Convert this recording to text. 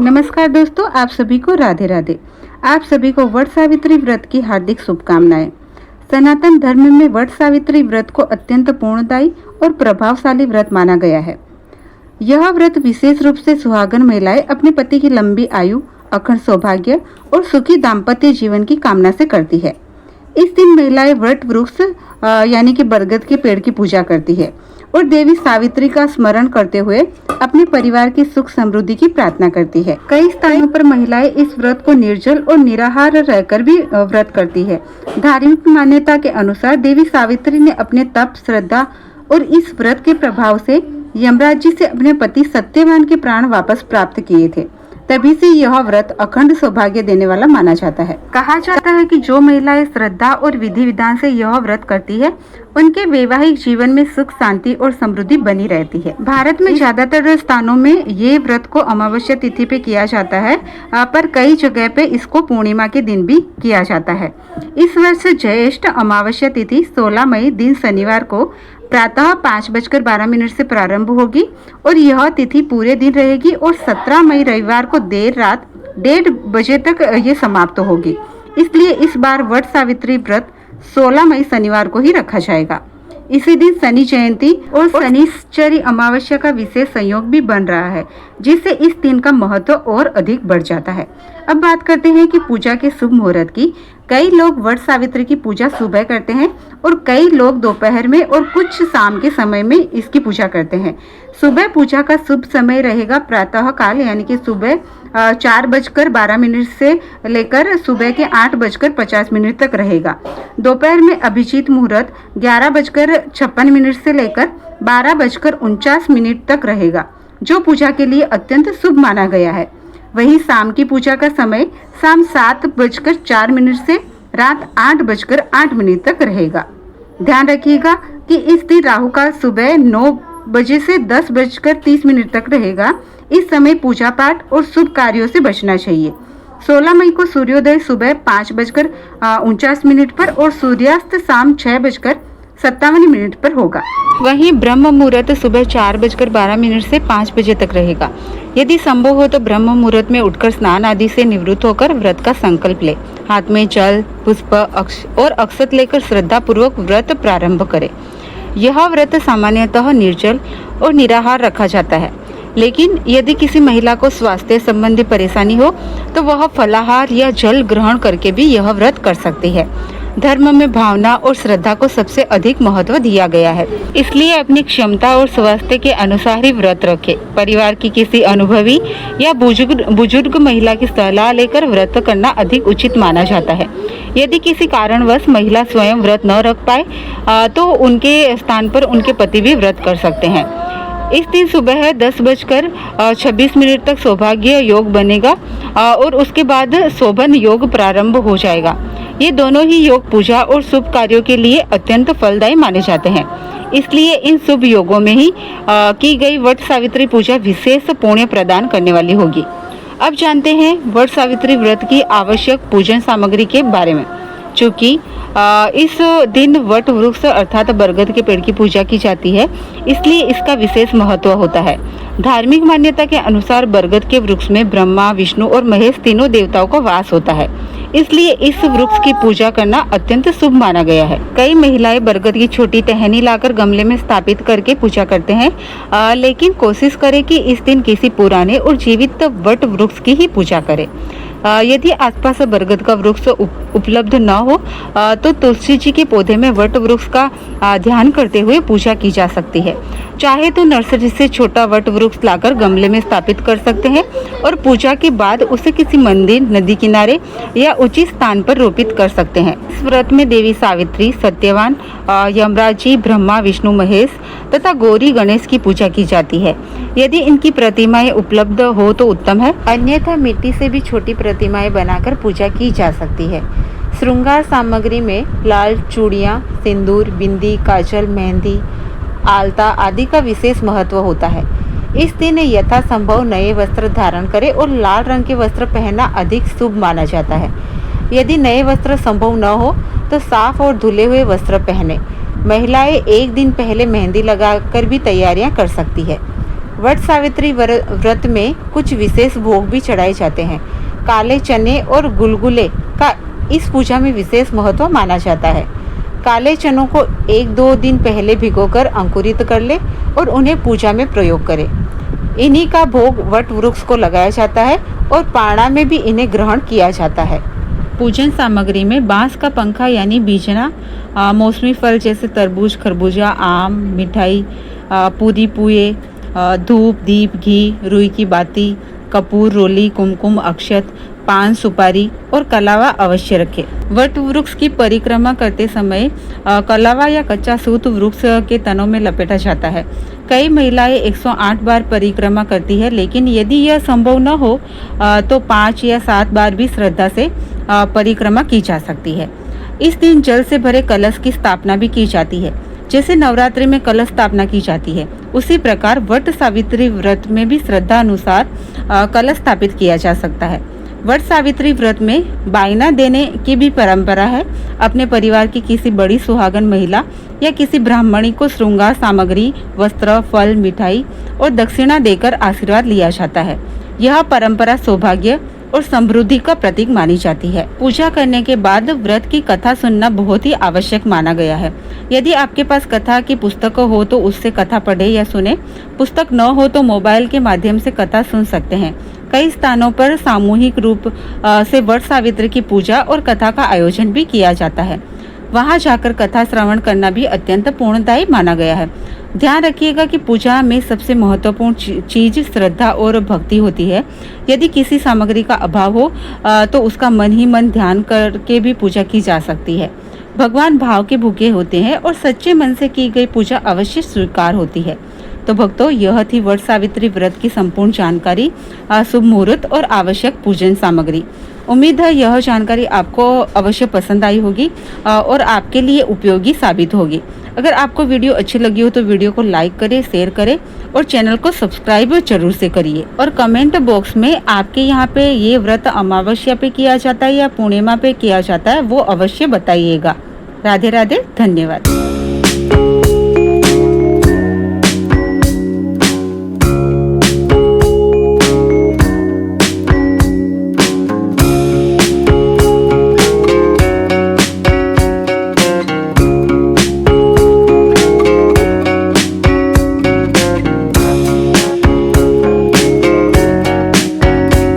नमस्कार दोस्तों, आप सभी को राधे राधे। आप सभी को वट सावित्री व्रत की हार्दिक शुभकामनाएं। सनातन धर्म में वट सावित्री व्रत को अत्यंत पूर्णदायी और प्रभावशाली व्रत माना गया है। यह व्रत विशेष रूप से सुहागन महिलाएं अपने पति की लंबी आयु, अखंड सौभाग्य और सुखी दाम्पत्य जीवन की कामना से करती है। इस दिन महिलाएं वट वृक्ष यानी कि बरगद के पेड़ की पूजा करती है और देवी सावित्री का स्मरण करते हुए अपने परिवार की सुख समृद्धि की प्रार्थना करती है। कई स्थानों पर महिलाएं इस व्रत को निर्जल और निराहार रहकर भी व्रत करती है। धार्मिक मान्यता के अनुसार देवी सावित्री ने अपने तप, श्रद्धा और इस व्रत के प्रभाव से यमराज जी से अपने पति सत्यवान के प्राण वापस प्राप्त किए थे। तभी से यह व्रत अखंड सौभाग्य देने वाला माना जाता है। कहा जाता है कि जो महिलाएं श्रद्धा और विधि विधान से यह व्रत करती है, उनके वैवाहिक जीवन में सुख, शांति और समृद्धि बनी रहती है। भारत में ज्यादातर स्थानों में ये व्रत को अमावस्या तिथि पे किया जाता है, पर कई जगह पे इसको पूर्णिमा के दिन भी किया जाता है। इस वर्ष ज्येष्ठ अमावस्या तिथि 16 मई दिन शनिवार को प्रातः 5:12 से प्रारंभ होगी और यह तिथि पूरे दिन रहेगी और 17 मई रविवार को देर रात 1:30 बजे तक ये समाप्त होगी। इसलिए इस बार वट सावित्री व्रत 16 मई शनिवार को ही रखा जाएगा। इसी दिन शनि जयंती और शनिश्चरी अमावस्या का विशेष संयोग भी बन रहा है, जिससे इस दिन का महत्व और अधिक बढ़ जाता है। अब बात करते हैं कि पूजा के शुभ मुहूर्त की। कई लोग वट सावित्री की पूजा सुबह करते हैं और कई लोग दोपहर में और कुछ शाम के समय में इसकी पूजा करते हैं। सुबह पूजा का शुभ समय रहेगा प्रातः काल, यानी कि सुबह 4:12 से लेकर सुबह के 8:50 तक रहेगा। दोपहर में अभिजीत मुहूर्त 11:56 से लेकर 12:49 तक रहेगा, जो पूजा के लिए अत्यंत शुभ माना गया है। वहीं शाम की पूजा का समय शाम 7:04 से रात 8:08 तक रहेगा। ध्यान रखिएगा कि इस दिन राहु काल सुबह 9 बजे से 10:30 तक रहेगा। इस समय पूजा पाठ और शुभ कार्यों से बचना चाहिए। 16 मई को सूर्योदय सुबह 5:49 पर और सूर्यास्त शाम 6:57 पर होगा। वहीं ब्रह्म मुहूर्त सुबह 4:12 से 5 बजे तक रहेगा। यदि संभव हो तो ब्रह्म मुहूर्त में उठकर स्नान आदि से निवृत्त होकर व्रत का संकल्प ले। हाथ में जल, पुष्प और अक्षत लेकर श्रद्धा पूर्वक व्रत प्रारंभ करें। यह व्रत सामान्यतः निर्जल और निराहार रखा जाता है, लेकिन यदि किसी महिला को स्वास्थ्य संबंधी परेशानी हो तो वह फलाहार या जल ग्रहण करके भी यह व्रत कर सकती है। धर्म में भावना और श्रद्धा को सबसे अधिक महत्व दिया गया है, इसलिए अपनी क्षमता और स्वास्थ्य के अनुसार ही व्रत रखें। परिवार की किसी अनुभवी या बुजुर्ग महिला की सलाह लेकर व्रत करना अधिक उचित माना जाता है। यदि किसी कारणवश महिला स्वयं व्रत न रख पाए तो उनके स्थान पर उनके पति भी व्रत कर सकते हैं। इस दिन सुबह 10:26 तक सौभाग्य योग बनेगा और उसके बाद शोभन योग प्रारंभ हो जाएगा। ये दोनों ही योग पूजा और शुभ कार्यों के लिए अत्यंत फलदायी माने जाते हैं। इसलिए इन शुभ योगों में ही की गई वट सावित्री पूजा विशेष पुण्य प्रदान करने वाली होगी। अब जानते हैं वट सावित्री व्रत की आवश्यक पूजन सामग्री के बारे में। चूँकि इस दिन वट वृक्ष अर्थात बरगद के पेड़ की पूजा की जाती है, इसलिए इसका विशेष महत्व होता है। धार्मिक मान्यता के अनुसार बरगद के वृक्ष में ब्रह्मा, विष्णु और महेश तीनों देवताओं का वास होता है, इसलिए इस वृक्ष की पूजा करना अत्यंत शुभ माना गया है। कई महिलाएं बरगद की छोटी टहनी लाकर गमले में स्थापित करके पूजा करते हैं, लेकिन कोशिश करें कि इस दिन किसी पुराने और जीवित वट वृक्ष की ही पूजा करें। यदि आसपास बरगद का वृक्ष उपलब्ध न हो तो तुलसी जी के पौधे में वट वृक्ष का ध्यान करते हुए पूजा की जा सकती है। चाहे तो नर्सरी से छोटा वट वृक्ष लाकर गमले में स्थापित कर सकते हैं और पूजा के बाद उसे किसी मंदिर, नदी किनारे या उचित स्थान पर रोपित कर सकते हैं। इस व्रत में देवी सावित्री, सत्यवान, यमराज जी, ब्रह्मा, विष्णु, महेश तथा गौरी गणेश की पूजा की जाती है। यदि इनकी प्रतिमाएं उपलब्ध हो तो उत्तम है, अन्यथा मिट्टी से भी छोटी प्रतिमाएं बनाकर पूजा की जा सकती है। श्रृंगार सामग्री में लाल चूड़ियाँ, सिंदूर, बिंदी, काजल, मेहंदी, आलता आदि का विशेष महत्व होता है। इस दिन यथासंभव नए वस्त्र धारण करें और लाल रंग के वस्त्र पहनना अधिक शुभ माना जाता है। यदि नए वस्त्र संभव न हो तो साफ और धुले हुए वस्त्र पहने। महिलाएं एक दिन पहले मेहंदी लगाकर भी तैयारियां कर सकती है। वट सावित्री व्रत में कुछ विशेष भोग भी चढ़ाए जाते हैं। काले चने और गुलगुले का इस पूजा में विशेष महत्व माना जाता है। काले चनों को 1-2 दिन पहले भिगोकर अंकुरित कर ले और उन्हें पूजा में प्रयोग करें। इन्हीं का भोग वट वृक्ष को लगाया जाता है और पारणा में भी इन्हें ग्रहण किया जाता है। पूजन सामग्री में बांस का पंखा यानी बीजना, मौसमी फल जैसे तरबूज, खरबूजा, आम, मिठाई, पूरी पुए, धूप, दीप, घी, रुई की बाती, कपूर, रोली, कुमकुम, अक्षत, पान, सुपारी और कलावा अवश्य रखें। वट वृक्ष की परिक्रमा करते समय कलावा या कच्चा सूत वृक्ष के तनों में लपेटा जाता है। कई महिलाएं 108 बार परिक्रमा करती है, लेकिन यदि यह संभव न हो तो 5 या 7 बार भी श्रद्धा से परिक्रमा की जा सकती है। इस दिन जल से भरे कलश की स्थापना भी की जाती है। जैसे नवरात्रि में कलश स्थापना की जाती है, उसी प्रकार वट सावित्री व्रत में भी श्रद्धा अनुसार कलश स्थापित किया जा सकता है। वट सावित्री व्रत में बायना देने की भी परंपरा है। अपने परिवार की किसी बड़ी सुहागन महिला या किसी ब्राह्मणी को श्रृंगार सामग्री, वस्त्र, फल, मिठाई और दक्षिणा देकर आशीर्वाद लिया जाता है। यह परंपरा सौभाग्य और समृद्धि का प्रतीक मानी जाती है। पूजा करने के बाद व्रत की कथा सुनना बहुत ही आवश्यक माना गया है। यदि आपके पास कथा की पुस्तक हो तो उससे कथा पढ़े या सुने। पुस्तक न हो तो मोबाइल के माध्यम से कथा सुन सकते हैं। कई स्थानों पर सामूहिक रूप से वट सावित्री की पूजा और कथा का आयोजन भी किया जाता है। वहां जाकर कथा श्रवण करना भी अत्यंत पूर्णदायी माना गया है। ध्यान रखिएगा कि पूजा में सबसे महत्वपूर्ण चीज श्रद्धा और भक्ति होती है। यदि किसी सामग्री का अभाव हो तो उसका मन ही मन ध्यान करके भी पूजा की जा सकती है। भगवान भाव के भूखे होते हैं और सच्चे मन से की गई पूजा अवश्य स्वीकार होती है। तो भक्तों, यह थी वट सावित्री व्रत की संपूर्ण जानकारी, शुभ मुहूर्त और आवश्यक पूजन सामग्री। उम्मीद है यह जानकारी आपको अवश्य पसंद आई होगी और आपके लिए उपयोगी साबित होगी। अगर आपको वीडियो अच्छी लगी हो तो वीडियो को लाइक करें, शेयर करें और चैनल को सब्सक्राइब जरूर से करिए। और कमेंट बॉक्स में आपके यहाँ पे ये व्रत अमावस्या पे किया जाता है या पूर्णिमा पे किया जाता है, वो अवश्य बताइएगा। राधे राधे, धन्यवाद।